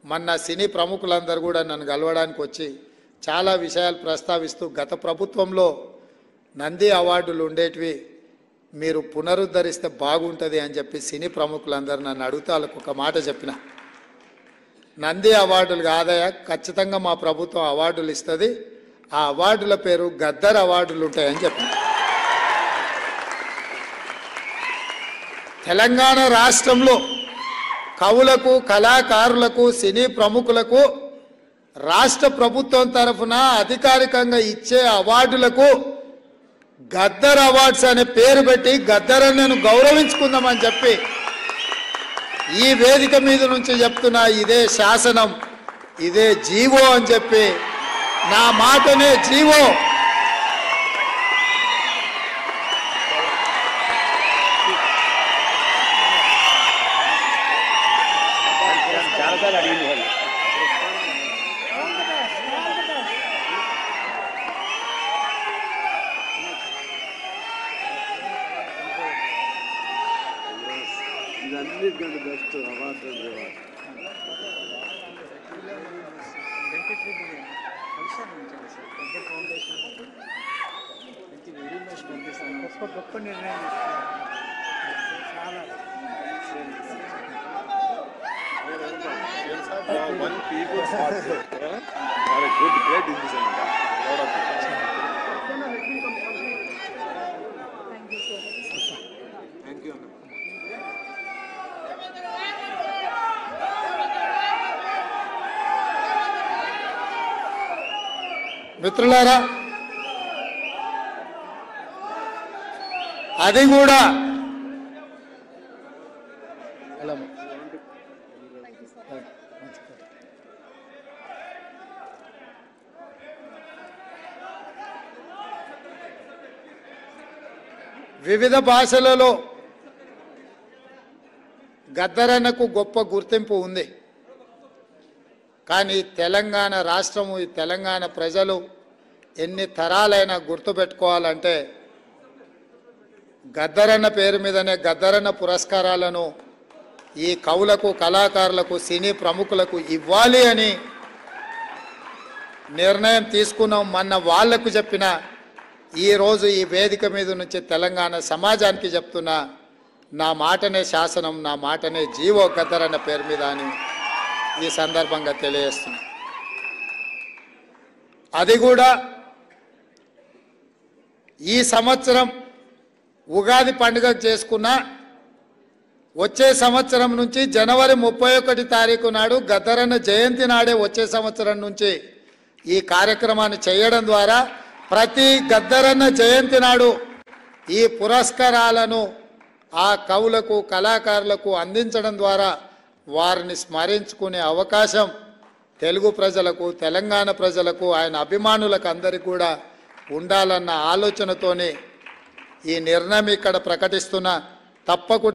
మొన్న సినీ ప్రముఖులందరూ కూడా నన్ను కలవడానికి వచ్చి చాలా విషయాలు ప్రస్తావిస్తూ గత ప్రభుత్వంలో నంది అవార్డులు ఉండేటివి మీరు పునరుద్ధరిస్తే బాగుంటుంది అని చెప్పి సినీ ప్రముఖులందరూ నన్ను అడుగుతా వాళ్ళకు ఒక మాట చెప్పిన. నంది అవార్డులు కాదయా, ఖచ్చితంగా మా ప్రభుత్వం అవార్డులు ఇస్తుంది, ఆ అవార్డుల పేరు గద్దర్ అవార్డులు ఉంటాయని చెప్పిన. తెలంగాణ రాష్ట్రంలో కవులకు, కళాకారులకు, సినీ ప్రముఖులకు రాష్ట్ర ప్రభుత్వం తరఫున అధికారికంగా ఇచ్చే అవార్డులకు గద్దర్ అవార్డ్స్ అనే పేరు పెట్టి గద్దరన్నను గౌరవించుకుందామని చెప్పి ఈ వేదిక మీద నుంచి చెప్తున్నా. ఇదే శాసనం, ఇదే జీవో అని చెప్పి, నా మాటనే జీవో. బెస్ట్ అవార్డు గొప్ప నిర్ణయం one people's heart are a good great decision. Proud of you. Thank you. మిత్రులారా, అది కూడా వివిధ భాషలలో గద్దరన్నకు గొప్ప గుర్తింపు ఉంది. కానీ తెలంగాణ రాష్ట్రము, ఈ తెలంగాణ ప్రజలు ఎన్ని తరాలైనా గుర్తుపెట్టుకోవాలంటే గద్దరన్న పేరు మీదనే గద్దరన్న పురస్కారాలను ఈ కవులకు, కళాకారులకు, సినీ ప్రముఖులకు ఇవ్వాలి అని నిర్ణయం తీసుకున్నాం. మొన్న వాళ్లకు చెప్పిన, ఈరోజు ఈ వేదిక మీద నుంచి తెలంగాణ సమాజానికి చెప్తున్నా, నా మాటనే శాసనం, నా మాటనే జీవో గద్దరన్న పేరు మీద అని ఈ సందర్భంగా తెలియజేస్తున్నా. అది కూడా ఈ సంవత్సరం ఉగాది పండుగ చేసుకున్న వచ్చే సంవత్సరం నుంచి జనవరి 31 తారీఖు నాడు గద్దరన్న జయంతి నాడే వచ్చే సంవత్సరం నుంచి ఈ కార్యక్రమాన్ని చేయడం ద్వారా ప్రతి గద్దరన్న జయంతి నాడు ఈ పురస్కారాలను ఆ కవులకు, కళాకారులకు అందించడం ద్వారా వారిని స్మరించుకునే అవకాశం తెలుగు ప్రజలకు, తెలంగాణ ప్రజలకు, ఆయన అభిమానులకు అందరికీ కూడా ఉండాలన్న ఆలోచనతోనే ఈ నిర్ణయం ఇక్కడ ప్రకటిస్తున్నా. తప్పకుండా